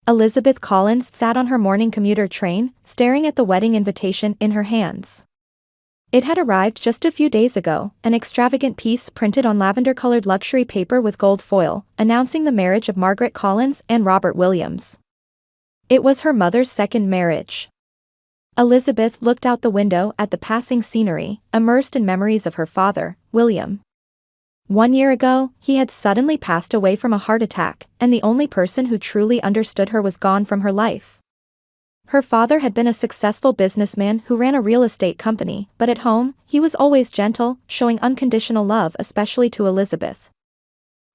Elizabeth Collins sat on her morning commuter train, staring at the wedding invitation in her hands. It had arrived just a few days ago, an extravagant piece printed on lavender-colored luxury paper with gold foil, announcing the marriage of Margaret Collins and Robert Williams. It was her mother's second marriage. Elizabeth looked out the window at the passing scenery, immersed in memories of her father, William. 1 year ago, he had suddenly passed away from a heart attack, and the only person who truly understood her was gone from her life. Her father had been a successful businessman who ran a real estate company, but at home, he was always gentle, showing unconditional love especially to Elizabeth.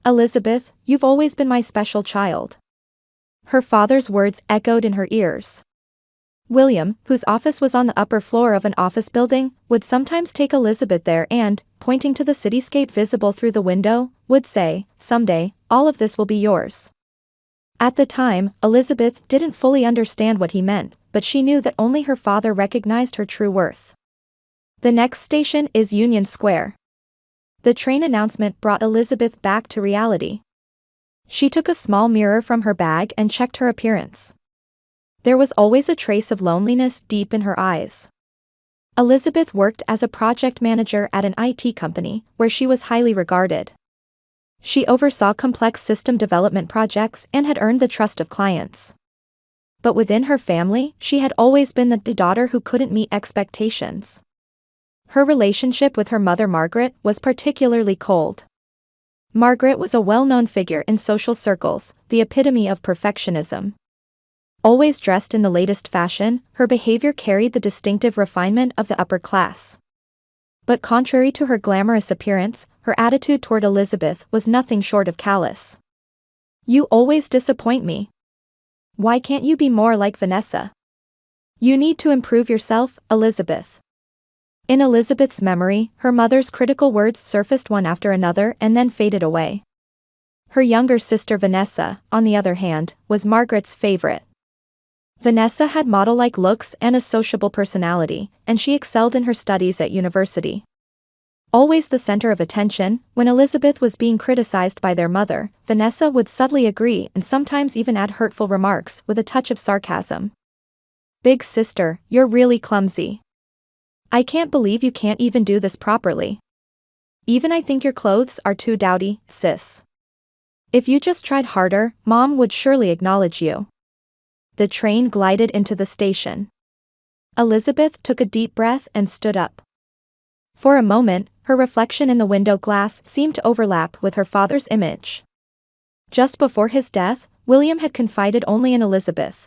"Elizabeth, you've always been my special child." Her father's words echoed in her ears. William, whose office was on the upper floor of an office building, would sometimes take Elizabeth there and, pointing to the cityscape visible through the window, would say, "Someday, all of this will be yours." At the time, Elizabeth didn't fully understand what he meant, but she knew that only her father recognized her true worth. The next station is Union Square. The train announcement brought Elizabeth back to reality. She took a small mirror from her bag and checked her appearance. There was always a trace of loneliness deep in her eyes. Elizabeth worked as a project manager at an IT company, where she was highly regarded. She oversaw complex system development projects and had earned the trust of clients. But within her family, she had always been the daughter who couldn't meet expectations. Her relationship with her mother Margaret was particularly cold. Margaret was a well-known figure in social circles, the epitome of perfectionism. Always dressed in the latest fashion, her behavior carried the distinctive refinement of the upper class. But contrary to her glamorous appearance, her attitude toward Elizabeth was nothing short of callous. "You always disappoint me. Why can't you be more like Vanessa? You need to improve yourself, Elizabeth." In Elizabeth's memory, her mother's critical words surfaced one after another and then faded away. Her younger sister Vanessa, on the other hand, was Margaret's favorite. Vanessa had model-like looks and a sociable personality, and she excelled in her studies at university. Always the center of attention, when Elizabeth was being criticized by their mother, Vanessa would subtly agree and sometimes even add hurtful remarks with a touch of sarcasm. "Big sister, you're really clumsy. I can't believe you can't even do this properly. Even I think your clothes are too dowdy, sis. If you just tried harder, Mom would surely acknowledge you." The train glided into the station. Elizabeth took a deep breath and stood up. For a moment, her reflection in the window glass seemed to overlap with her father's image. Just before his death, William had confided only in Elizabeth.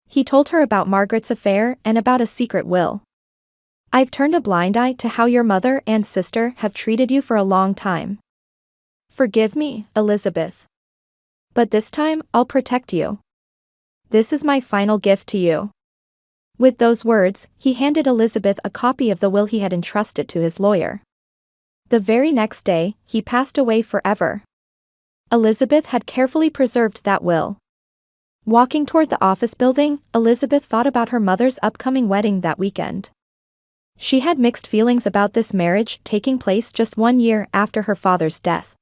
He told her about Margaret's affair and about a secret will. "I've turned a blind eye to how your mother and sister have treated you for a long time. Forgive me, Elizabeth. But this time, I'll protect you. This is my final gift to you." With those words, he handed Elizabeth a copy of the will he had entrusted to his lawyer. The very next day, he passed away forever. Elizabeth had carefully preserved that will. Walking toward the office building, Elizabeth thought about her mother's upcoming wedding that weekend. She had mixed feelings about this marriage taking place just 1 year after her father's death.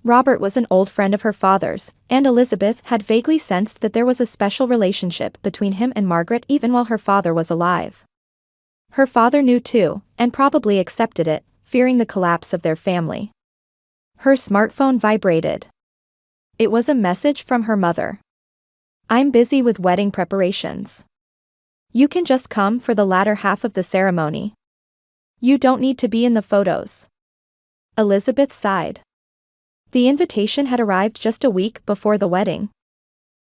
Robert was an old friend of her father's, and Elizabeth had vaguely sensed that there was a special relationship between him and Margaret even while her father was alive. Her father knew too, and probably accepted it, fearing the collapse of their family. Her smartphone vibrated. It was a message from her mother. "I'm busy with wedding preparations. You can just come for the latter half of the ceremony. You don't need to be in the photos." Elizabeth sighed. The invitation had arrived just a week before the wedding.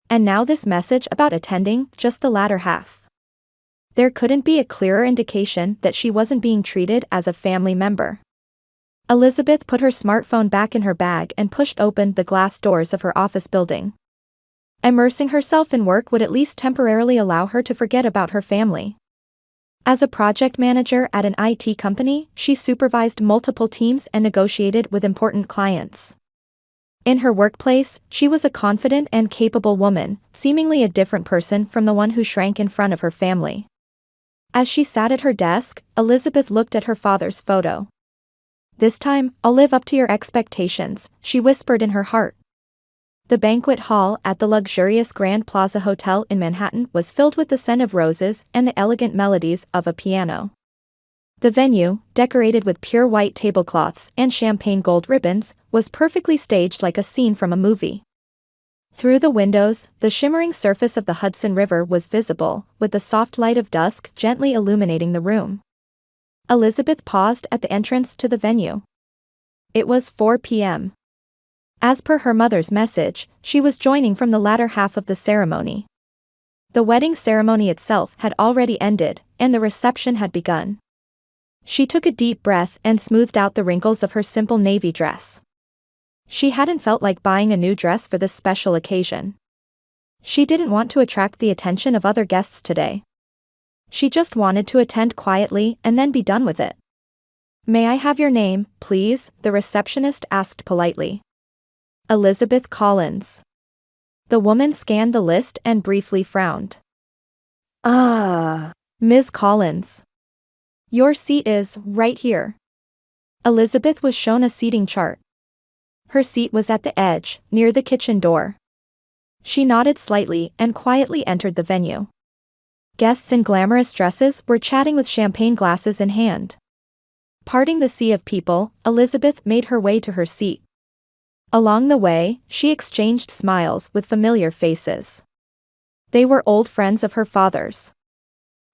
And now this message about attending just the latter half. There couldn't be a clearer indication that she wasn't being treated as a family member. Elizabeth put her smartphone back in her bag and pushed open the glass doors of her office building. Immersing herself in work would at least temporarily allow her to forget about her family. As a project manager at an IT company, she supervised multiple teams and negotiated with important clients. In her workplace, she was a confident and capable woman, seemingly a different person from the one who shrank in front of her family. As she sat at her desk, Elizabeth looked at her father's photo. "This time, I'll live up to your expectations," she whispered in her heart. The banquet hall at the luxurious Grand Plaza Hotel in Manhattan was filled with the scent of roses and the elegant melodies of a piano. The venue, decorated with pure white tablecloths and champagne gold ribbons, was perfectly staged like a scene from a movie. Through the windows, the shimmering surface of the Hudson River was visible, with the soft light of dusk gently illuminating the room. Elizabeth paused at the entrance to the venue. It was 4 p.m. As per her mother's message, she was joining from the latter half of the ceremony. The wedding ceremony itself had already ended, and the reception had begun. She took a deep breath and smoothed out the wrinkles of her simple navy dress. She hadn't felt like buying a new dress for this special occasion. She didn't want to attract the attention of other guests today. She just wanted to attend quietly and then be done with it. "May I have your name, please?" the receptionist asked politely. "Elizabeth Collins." The woman scanned the list and briefly frowned. "Ms. Collins. Your seat is right here." Elizabeth was shown a seating chart. Her seat was at the edge, near the kitchen door. She nodded slightly and quietly entered the venue. Guests in glamorous dresses were chatting with champagne glasses in hand. Parting the sea of people, Elizabeth made her way to her seat. Along the way, she exchanged smiles with familiar faces. They were old friends of her father's.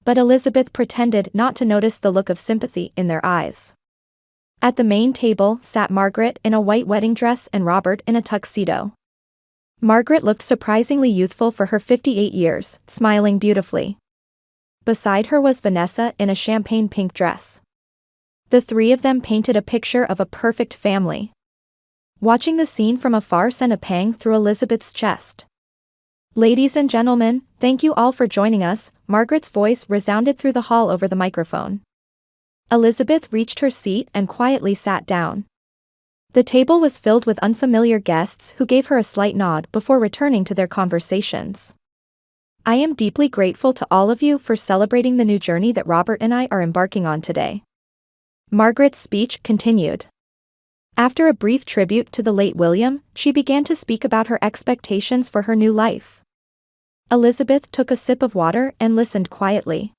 But Elizabeth pretended not to notice the look of sympathy in their eyes. At the main table sat Margaret in a white wedding dress and Robert in a tuxedo. Margaret looked surprisingly youthful for her 58 years, smiling beautifully. Beside her was Vanessa in a champagne pink dress. The three of them painted a picture of a perfect family. Watching the scene from afar sent a pang through Elizabeth's chest. "Ladies and gentlemen, thank you all for joining us," Margaret's voice resounded through the hall over the microphone. Elizabeth reached her seat and quietly sat down. The table was filled with unfamiliar guests who gave her a slight nod before returning to their conversations. "I am deeply grateful to all of you for celebrating the new journey that Robert and I are embarking on today." Margaret's speech continued. After a brief tribute to the late William, she began to speak about her expectations for her new life. Elizabeth took a sip of water and listened quietly.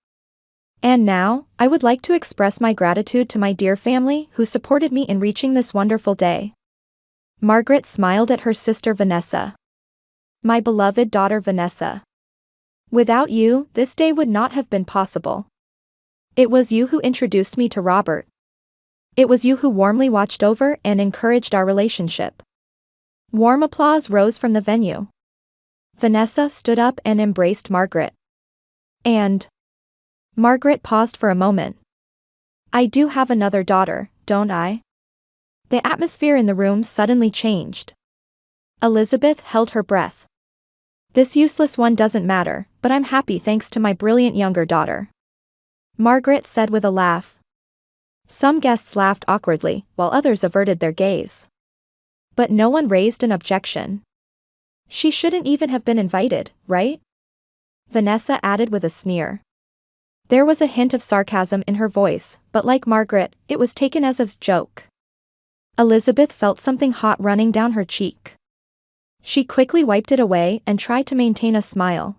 "And now, I would like to express my gratitude to my dear family who supported me in reaching this wonderful day." Margaret smiled at her sister Vanessa. "My beloved daughter Vanessa. Without you, this day would not have been possible. It was you who introduced me to Robert. It was you who warmly watched over and encouraged our relationship." Warm applause rose from the venue. Vanessa stood up and embraced Margaret. "And..." Margaret paused for a moment. "I do have another daughter, don't I?" The atmosphere in the room suddenly changed. Elizabeth held her breath. "This useless one doesn't matter, but I'm happy thanks to my brilliant younger daughter," Margaret said with a laugh. Some guests laughed awkwardly, while others averted their gaze. But no one raised an objection. "She shouldn't even have been invited, right?" Vanessa added with a sneer. There was a hint of sarcasm in her voice, but like Margaret, it was taken as a joke. Elizabeth felt something hot running down her cheek. She quickly wiped it away and tried to maintain a smile.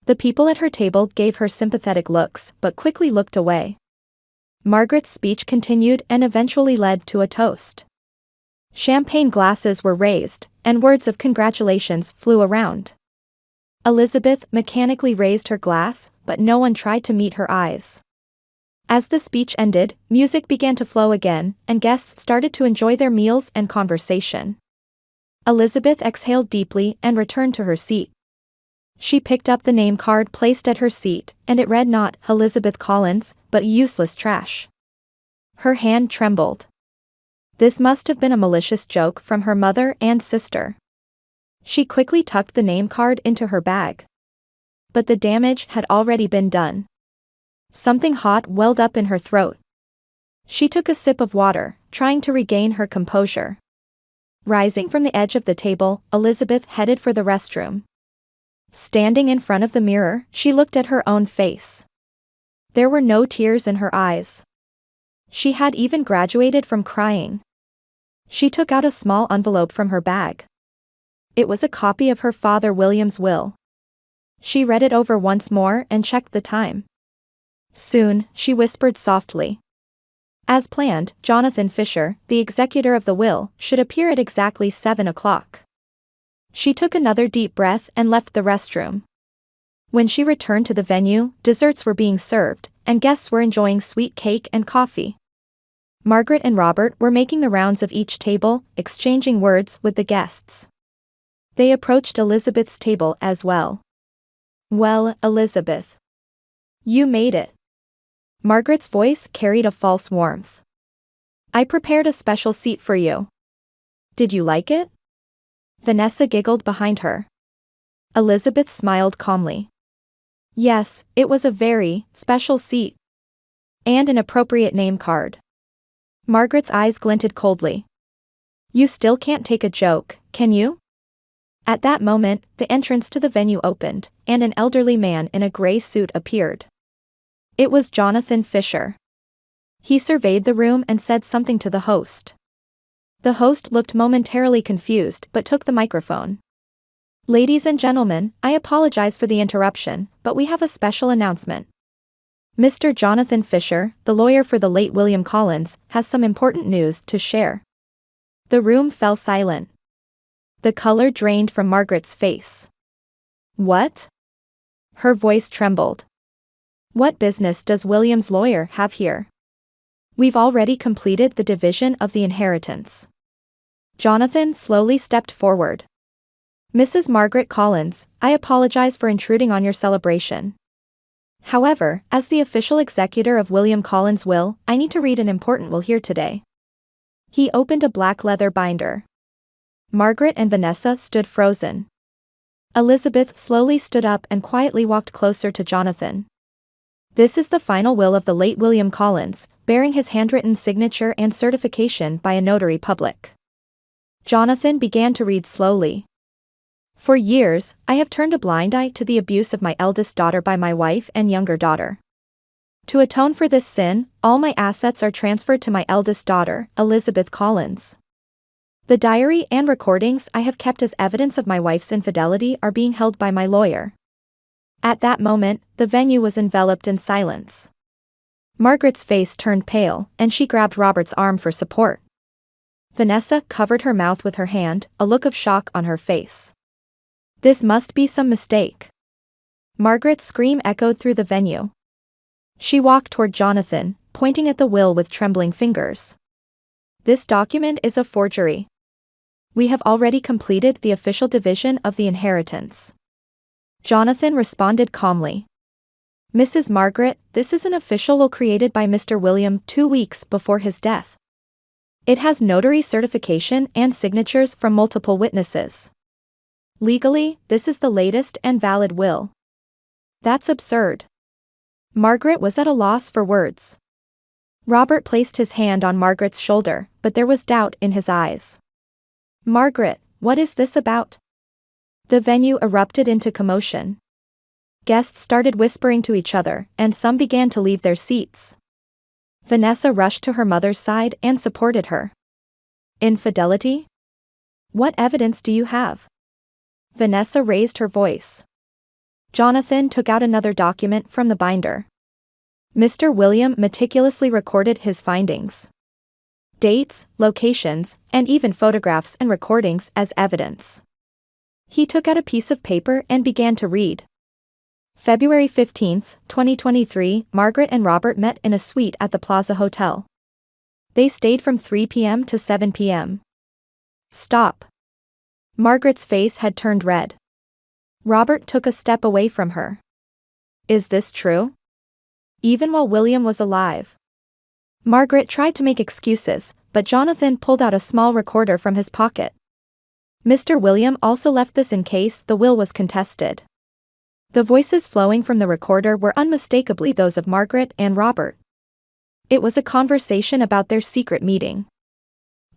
The people at her table gave her sympathetic looks, but quickly looked away. Margaret's speech continued and eventually led to a toast. Champagne glasses were raised, and words of congratulations flew around. Elizabeth mechanically raised her glass, but no one tried to meet her eyes. As the speech ended, music began to flow again, and guests started to enjoy their meals and conversation. Elizabeth exhaled deeply and returned to her seat. She picked up the name card placed at her seat, and it read not Elizabeth Collins, but useless trash. Her hand trembled. This must have been a malicious joke from her mother and sister. She quickly tucked the name card into her bag. But the damage had already been done. Something hot welled up in her throat. She took a sip of water, trying to regain her composure. Rising from the edge of the table, Elizabeth headed for the restroom. Standing in front of the mirror, she looked at her own face. There were no tears in her eyes. She had even graduated from crying. She took out a small envelope from her bag. It was a copy of her father William's will. She read it over once more and checked the time. Soon, she whispered softly. As planned, Jonathan Fisher, the executor of the will, should appear at exactly 7 o'clock. She took another deep breath and left the restroom. When she returned to the venue, desserts were being served, and guests were enjoying sweet cake and coffee. Margaret and Robert were making the rounds of each table, exchanging words with the guests. They approached Elizabeth's table as well. "Well, Elizabeth. You made it." Margaret's voice carried a false warmth. "I prepared a special seat for you. Did you like it?" Vanessa giggled behind her. Elizabeth smiled calmly. "Yes, it was a very special seat. And an appropriate name card." Margaret's eyes glinted coldly. "You still can't take a joke, can you?" At that moment, the entrance to the venue opened, and an elderly man in a gray suit appeared. It was Jonathan Fisher. He surveyed the room and said something to the host. The host looked momentarily confused but took the microphone. "Ladies and gentlemen, I apologize for the interruption, but we have a special announcement. Mr. Jonathan Fisher, the lawyer for the late William Collins, has some important news to share." The room fell silent. The color drained from Margaret's face. "What?" Her voice trembled. "What business does William's lawyer have here? We've already completed the division of the inheritance." Jonathan slowly stepped forward. "Mrs. Margaret Collins, I apologize for intruding on your celebration. However, as the official executor of William Collins' will, I need to read an important will here today." He opened a black leather binder. Margaret and Vanessa stood frozen. Elizabeth slowly stood up and quietly walked closer to Jonathan. "This is the final will of the late William Collins, bearing his handwritten signature and certification by a notary public." Jonathan began to read slowly. "For years, I have turned a blind eye to the abuse of my eldest daughter by my wife and younger daughter. To atone for this sin, all my assets are transferred to my eldest daughter, Elizabeth Collins. The diary and recordings I have kept as evidence of my wife's infidelity are being held by my lawyer." At that moment, the venue was enveloped in silence. Margaret's face turned pale, and she grabbed Robert's arm for support. Vanessa covered her mouth with her hand, a look of shock on her face. "This must be some mistake." Margaret's scream echoed through the venue. She walked toward Jonathan, pointing at the will with trembling fingers. "This document is a forgery. We have already completed the official division of the inheritance." Jonathan responded calmly. "Mrs. Margaret, this is an official will created by Mr. William 2 weeks before his death. It has notary certification and signatures from multiple witnesses. Legally, this is the latest and valid will." "That's absurd." Margaret was at a loss for words. Robert placed his hand on Margaret's shoulder, but there was doubt in his eyes. "Margaret, what is this about?" The venue erupted into commotion. Guests started whispering to each other, and some began to leave their seats. Vanessa rushed to her mother's side and supported her. "Infidelity? What evidence do you have?" Vanessa raised her voice. Jonathan took out another document from the binder. Mr. William meticulously recorded his findings. Dates, locations, and even photographs and recordings as evidence. He took out a piece of paper and began to read. February 15, 2023, Margaret and Robert met in a suite at the Plaza Hotel. They stayed from 3 p.m. to 7 p.m. "Stop." Margaret's face had turned red. Robert took a step away from her. "Is this true? Even while William was alive?" Margaret tried to make excuses, but Jonathan pulled out a small recorder from his pocket. Mr. William also left this in case the will was contested. The voices flowing from the recorder were unmistakably those of Margaret and Robert. It was a conversation about their secret meeting.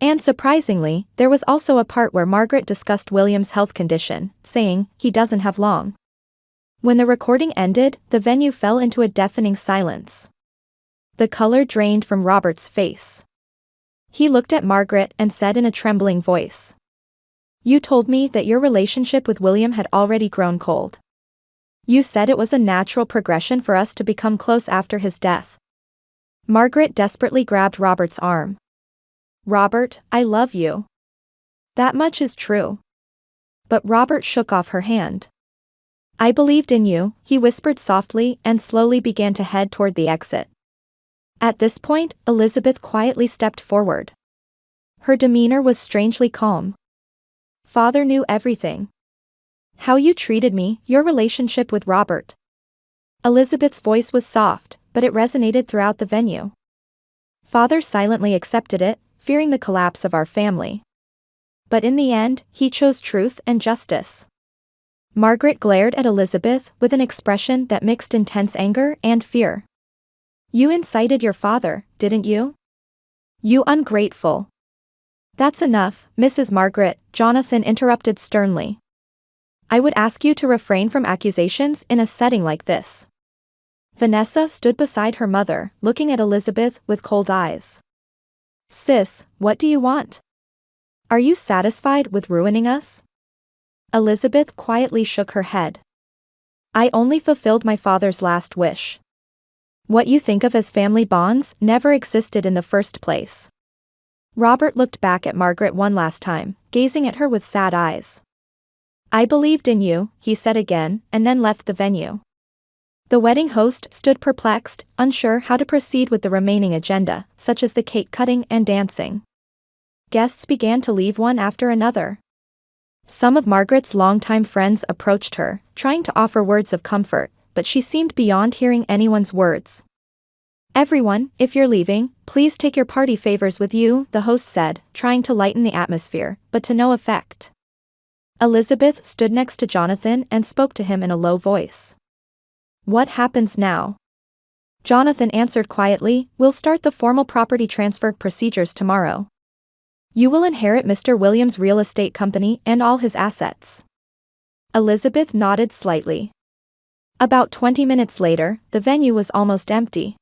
And surprisingly, there was also a part where Margaret discussed William's health condition, saying, "He doesn't have long." When the recording ended, the venue fell into a deafening silence. The color drained from Robert's face. He looked at Margaret and said in a trembling voice, You told me that your relationship with William had already grown cold. You said it was a natural progression for us to become close after his death. Margaret desperately grabbed Robert's arm. Robert, I love you. That much is true. But Robert shook off her hand. I believed in you, he whispered softly and slowly began to head toward the exit. At this point, Elizabeth quietly stepped forward. Her demeanor was strangely calm. Father knew everything. How you treated me, your relationship with Robert. Elizabeth's voice was soft, but it resonated throughout the venue. Father silently accepted it, fearing the collapse of our family. But in the end, he chose truth and justice. Margaret glared at Elizabeth with an expression that mixed intense anger and fear. You incited your father, didn't you? You ungrateful. That's enough, Mrs. Margaret, Jonathan interrupted sternly. I would ask you to refrain from accusations in a setting like this. Vanessa stood beside her mother, looking at Elizabeth with cold eyes. Sis, what do you want? Are you satisfied with ruining us? Elizabeth quietly shook her head. I only fulfilled my father's last wish. What you think of as family bonds never existed in the first place. Robert looked back at Margaret one last time, gazing at her with sad eyes. I believed in you, he said again, and then left the venue. The wedding host stood perplexed, unsure how to proceed with the remaining agenda, such as the cake cutting and dancing. Guests began to leave one after another. Some of Margaret's longtime friends approached her, trying to offer words of comfort, but she seemed beyond hearing anyone's words. Everyone, if you're leaving, please take your party favors with you, the host said, trying to lighten the atmosphere, but to no effect. Elizabeth stood next to Jonathan and spoke to him in a low voice. What happens now? Jonathan answered quietly, we'll start the formal property transfer procedures tomorrow. You will inherit Mr. Williams' real estate company and all his assets. Elizabeth nodded slightly. About 20 minutes later, the venue was almost empty.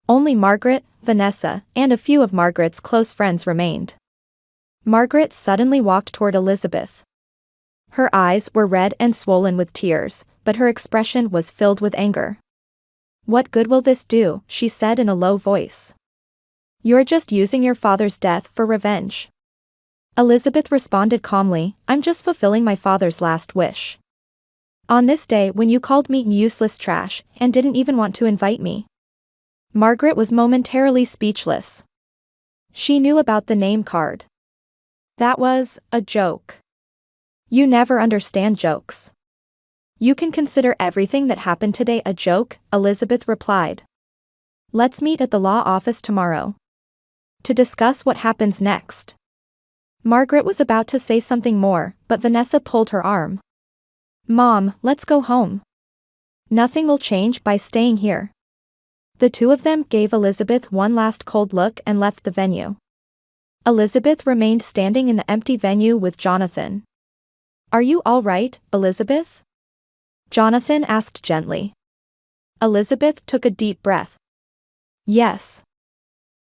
Only Margaret, Vanessa, and a few of Margaret's close friends remained. Margaret suddenly walked toward Elizabeth. Her eyes were red and swollen with tears, but her expression was filled with anger. What good will this do? She said in a low voice. You're just using your father's death for revenge. Elizabeth responded calmly, I'm just fulfilling my father's last wish. On this day when you called me useless trash and didn't even want to invite me. Margaret was momentarily speechless. She knew about the name card. That was a joke. You never understand jokes. You can consider everything that happened today a joke, Elizabeth replied. Let's meet at the law office tomorrow. To discuss what happens next. Margaret was about to say something more, but Vanessa pulled her arm. Mom, let's go home. Nothing will change by staying here. The two of them gave Elizabeth one last cold look and left the venue. Elizabeth remained standing in the empty venue with Jonathan. Are you all right, Elizabeth? Jonathan asked gently. Elizabeth took a deep breath. Yes.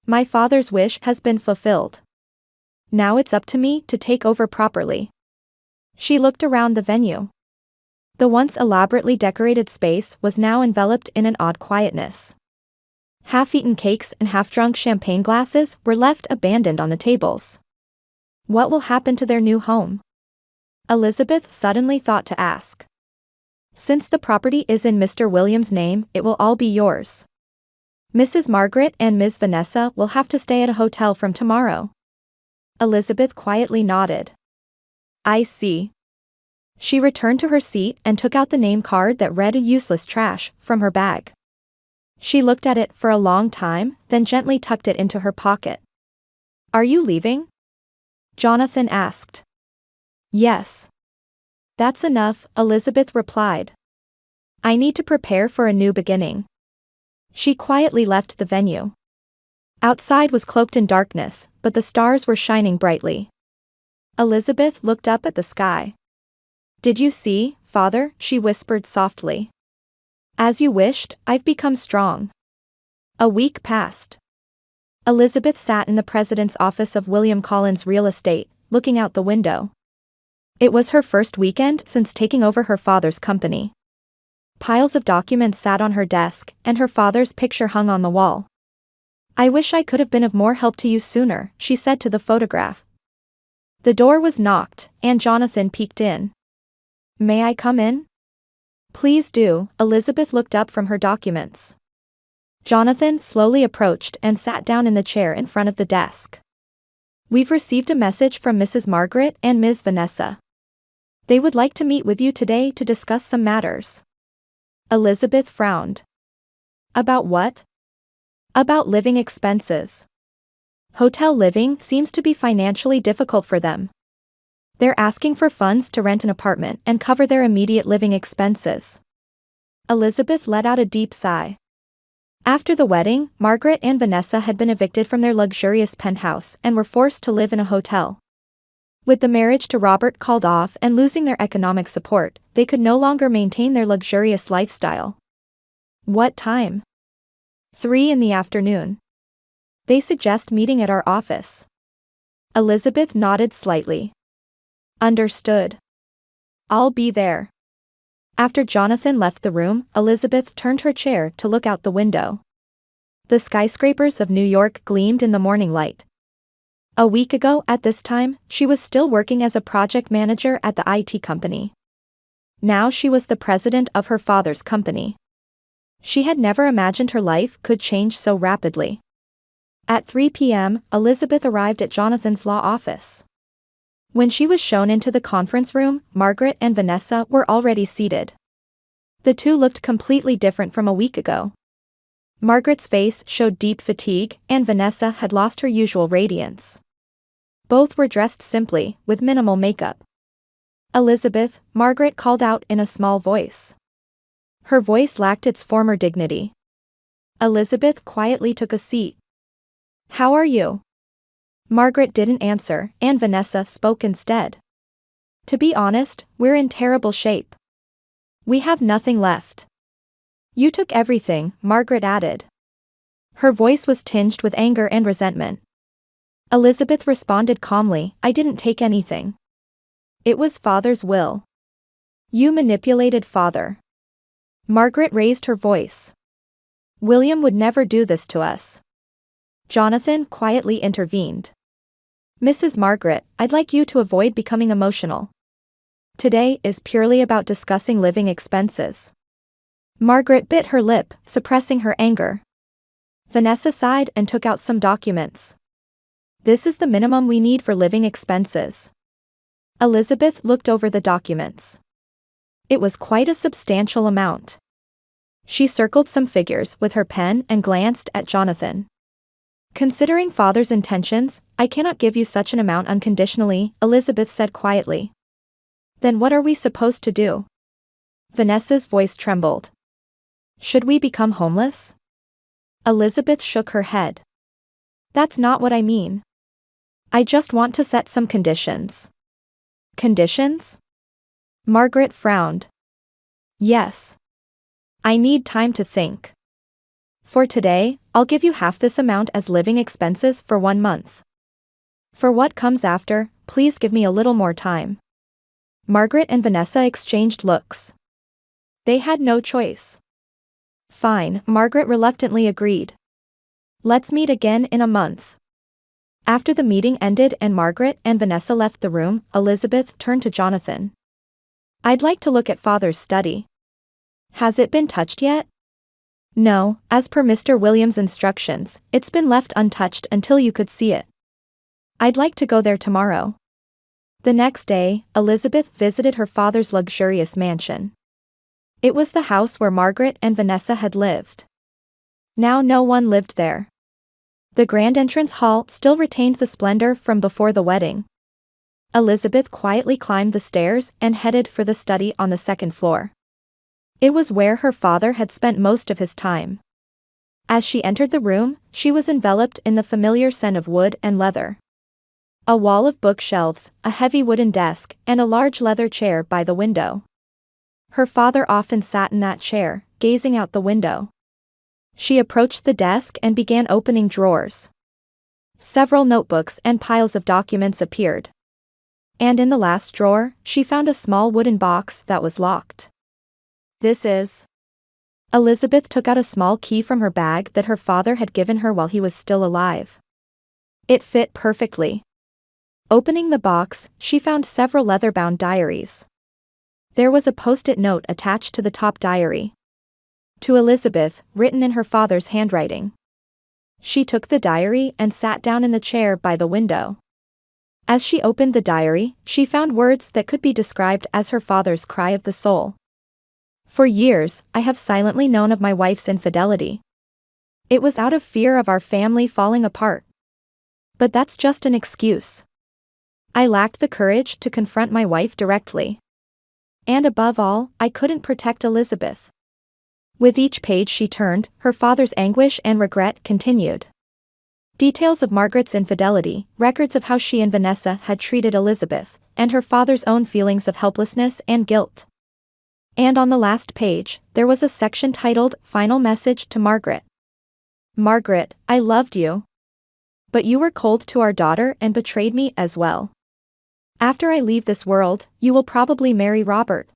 My father's wish has been fulfilled. Now it's up to me to take over properly. She looked around the venue. The once elaborately decorated space was now enveloped in an odd quietness. Half-eaten cakes and half-drunk champagne glasses were left abandoned on the tables. What will happen to their new home? Elizabeth suddenly thought to ask. Since the property is in Mr. Williams' name, it will all be yours. Mrs. Margaret and Ms. Vanessa will have to stay at a hotel from tomorrow. Elizabeth quietly nodded. I see. She returned to her seat and took out the name card that read useless trash from her bag. She looked at it for a long time, then gently tucked it into her pocket. Are you leaving? Jonathan asked. Yes. That's enough, Elizabeth replied. I need to prepare for a new beginning. She quietly left the venue. Outside was cloaked in darkness, but the stars were shining brightly. Elizabeth looked up at the sky. Did you see, Father? She whispered softly. As you wished, I've become strong. A week passed. Elizabeth sat in the president's office of William Collins Real Estate, looking out the window. It was her first weekend since taking over her father's company. Piles of documents sat on her desk, and her father's picture hung on the wall. "I wish I could have been of more help to you sooner," she said to the photograph. The door was knocked, and Jonathan peeked in. "May I come in?" "Please do." Elizabeth looked up from her documents. Jonathan slowly approached and sat down in the chair in front of the desk. "We've received a message from Mrs. Margaret and Ms. Vanessa. They would like to meet with you today to discuss some matters." Elizabeth frowned. "About what?" "About living expenses. Hotel living seems to be financially difficult for them. They're asking for funds to rent an apartment and cover their immediate living expenses." Elizabeth let out a deep sigh. After the wedding, Margaret and Vanessa had been evicted from their luxurious penthouse and were forced to live in a hotel. With the marriage to Robert called off and losing their economic support, they could no longer maintain their luxurious lifestyle. "What time?" 3 in the afternoon. "They suggest meeting at our office." Elizabeth nodded slightly. "Understood. I'll be there." After Jonathan left the room, Elizabeth turned her chair to look out the window. The skyscrapers of New York gleamed in the morning light. A week ago at this time, she was still working as a project manager at the IT company. Now she was the president of her father's company. She had never imagined her life could change so rapidly. At 3 p.m., Elizabeth arrived at Jonathan's law office. When she was shown into the conference room, Margaret and Vanessa were already seated. The two looked completely different from a week ago. Margaret's face showed deep fatigue, and Vanessa had lost her usual radiance. Both were dressed simply, with minimal makeup. "Elizabeth," Margaret called out in a small voice. Her voice lacked its former dignity. Elizabeth quietly took a seat. "How are you?" Margaret didn't answer, and Vanessa spoke instead. "To be honest, we're in terrible shape. We have nothing left." "You took everything," Margaret added. Her voice was tinged with anger and resentment. Elizabeth responded calmly, "I didn't take anything. It was Father's will." "You manipulated Father." Margaret raised her voice. "William would never do this to us." Jonathan quietly intervened. "Mrs. Margaret, I'd like you to avoid becoming emotional. Today is purely about discussing living expenses." Margaret bit her lip, suppressing her anger. Vanessa sighed and took out some documents. "This is the minimum we need for living expenses." Elizabeth looked over the documents. It was quite a substantial amount. She circled some figures with her pen and glanced at Jonathan. "Considering Father's intentions, I cannot give you such an amount unconditionally," Elizabeth said quietly. "Then what are we supposed to do?" Vanessa's voice trembled. "Should we become homeless?" Elizabeth shook her head. "That's not what I mean. I just want to set some conditions." "Conditions?" Margaret frowned. "Yes. I need time to think. For today, I'll give you half this amount as living expenses for 1 month. For what comes after, please give me a little more time." Margaret and Vanessa exchanged looks. They had no choice. "Fine," Margaret reluctantly agreed. "Let's meet again in a month." After the meeting ended and Margaret and Vanessa left the room, Elizabeth turned to Jonathan. "I'd like to look at Father's study." "Has it been touched yet?" "No, as per Mr. Williams' instructions, it's been left untouched until you could see it. I'd like to go there tomorrow." The next day, Elizabeth visited her father's luxurious mansion. It was the house where Margaret and Vanessa had lived. Now no one lived there. The grand entrance hall still retained the splendor from before the wedding. Elizabeth quietly climbed the stairs and headed for the study on the second floor. It was where her father had spent most of his time. As she entered the room, she was enveloped in the familiar scent of wood and leather. A wall of bookshelves, a heavy wooden desk, and a large leather chair by the window. Her father often sat in that chair, gazing out the window. She approached the desk and began opening drawers. Several notebooks and piles of documents appeared. And in the last drawer, she found a small wooden box that was locked. This is. Elizabeth took out a small key from her bag that her father had given her while he was still alive. It fit perfectly. Opening the box, she found several leather-bound diaries. There was a post-it note attached to the top diary. To Elizabeth, written in her father's handwriting. She took the diary and sat down in the chair by the window. As she opened the diary, she found words that could be described as her father's cry of the soul. For years, I have silently known of my wife's infidelity. It was out of fear of our family falling apart. But that's just an excuse. I lacked the courage to confront my wife directly. And above all, I couldn't protect Elizabeth. With each page she turned, her father's anguish and regret continued. Details of Margaret's infidelity, records of how she and Vanessa had treated Elizabeth, and her father's own feelings of helplessness and guilt. And on the last page, there was a section titled, Final Message to Margaret. Margaret, I loved you. But you were cold to our daughter and betrayed me as well. After I leave this world, you will probably marry Robert.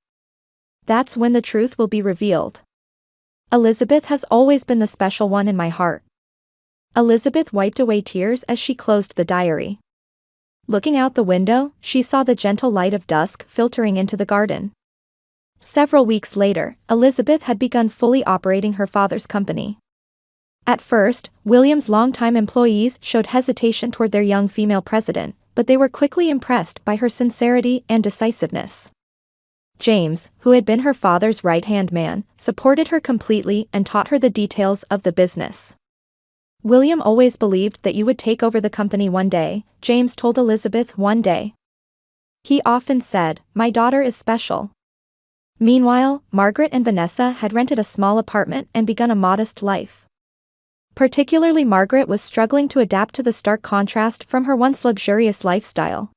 That's when the truth will be revealed. Elizabeth has always been the special one in my heart. Elizabeth wiped away tears as she closed the diary. Looking out the window, she saw the gentle light of dusk filtering into the garden. Several weeks later, Elizabeth had begun fully operating her father's company. At first, William's longtime employees showed hesitation toward their young female president, but they were quickly impressed by her sincerity and decisiveness. James, who had been her father's right-hand man, supported her completely and taught her the details of the business. William always believed that you would take over the company one day, James told Elizabeth one day. He often said, "My daughter is special." Meanwhile, Margaret and Vanessa had rented a small apartment and begun a modest life. Particularly Margaret was struggling to adapt to the stark contrast from her once luxurious lifestyle.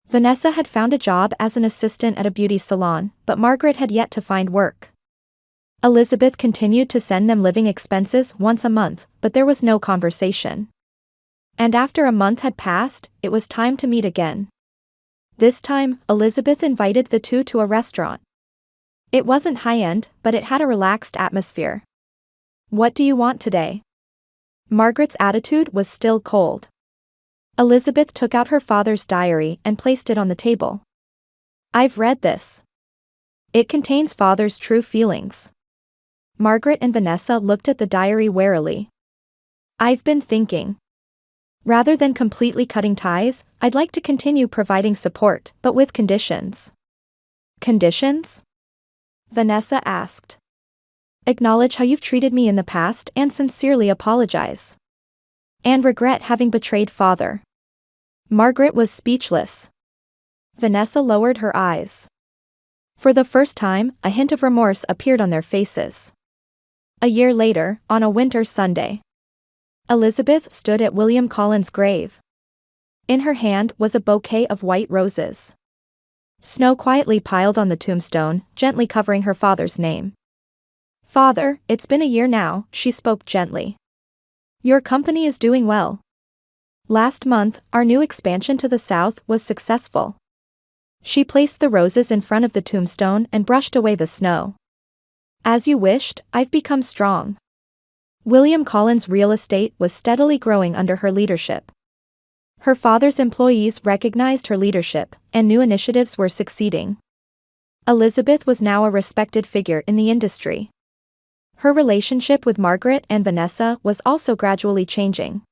Vanessa had found a job as an assistant at a beauty salon, but Margaret had yet to find work. Elizabeth continued to send them living expenses once a month, but there was no conversation. And after a month had passed, it was time to meet again. This time, Elizabeth invited the two to a restaurant. It wasn't high-end, but it had a relaxed atmosphere. "What do you want today?" Margaret's attitude was still cold. Elizabeth took out her father's diary and placed it on the table. "I've read this. It contains father's true feelings." Margaret and Vanessa looked at the diary warily. "I've been thinking. Rather than completely cutting ties, I'd like to continue providing support, but with conditions." "Conditions?" Vanessa asked. "Acknowledge how you've treated me in the past and sincerely apologize. And regret having betrayed father." Margaret was speechless. Vanessa lowered her eyes. For the first time, a hint of remorse appeared on their faces. A year later, on a winter Sunday, Elizabeth stood at William Collins' grave. In her hand was a bouquet of white roses. Snow quietly piled on the tombstone, gently covering her father's name. "Father, it's been a year now," she spoke gently. "Your company is doing well. Last month, our new expansion to the south was successful." She placed the roses in front of the tombstone and brushed away the snow. "As you wished, I've become strong." William Collins' real estate was steadily growing under her leadership. Her father's employees recognized her leadership, and new initiatives were succeeding. Elizabeth was now a respected figure in the industry. Her relationship with Margaret and Vanessa was also gradually changing.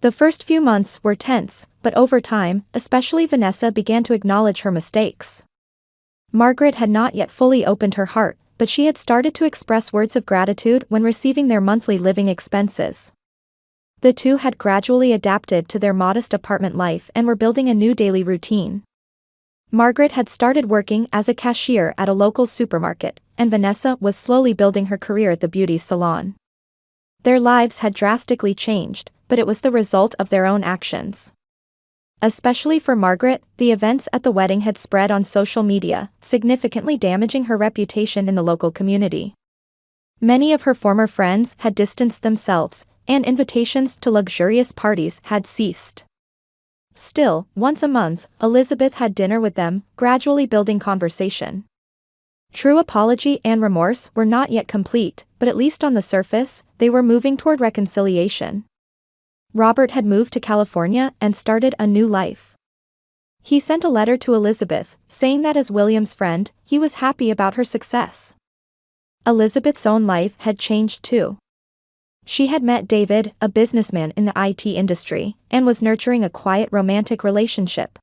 The first few months were tense, but over time, especially Vanessa began to acknowledge her mistakes. Margaret had not yet fully opened her heart, but she had started to express words of gratitude when receiving their monthly living expenses. The two had gradually adapted to their modest apartment life and were building a new daily routine. Margaret had started working as a cashier at a local supermarket, and Vanessa was slowly building her career at the beauty salon. Their lives had drastically changed, but it was the result of their own actions. Especially for Margaret, the events at the wedding had spread on social media, significantly damaging her reputation in the local community. Many of her former friends had distanced themselves, and invitations to luxurious parties had ceased. Still, once a month, Elizabeth had dinner with them, gradually building conversation. True apology and remorse were not yet complete, but at least on the surface, they were moving toward reconciliation. Robert had moved to California and started a new life. He sent a letter to Elizabeth, saying that as William's friend, he was happy about her success. Elizabeth's own life had changed too. She had met David, a businessman in the IT industry, and was nurturing a quiet romantic relationship.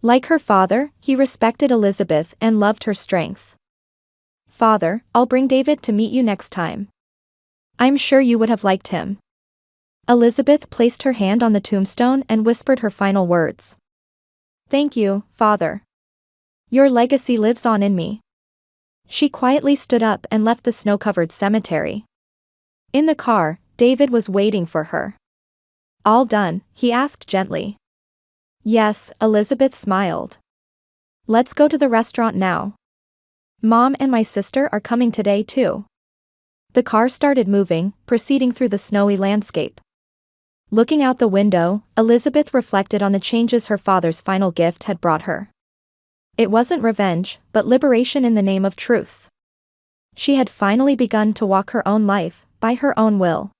Like her father, he respected Elizabeth and loved her strength. "Father, I'll bring David to meet you next time. I'm sure you would have liked him." Elizabeth placed her hand on the tombstone and whispered her final words. "Thank you, Father. Your legacy lives on in me." She quietly stood up and left the snow-covered cemetery. In the car, David was waiting for her. "All done?" he asked gently. "Yes," Elizabeth smiled. "Let's go to the restaurant now. Mom and my sister are coming today too." The car started moving, proceeding through the snowy landscape. Looking out the window, Elizabeth reflected on the changes her father's final gift had brought her. It wasn't revenge, but liberation in the name of truth. She had finally begun to walk her own life, by her own will.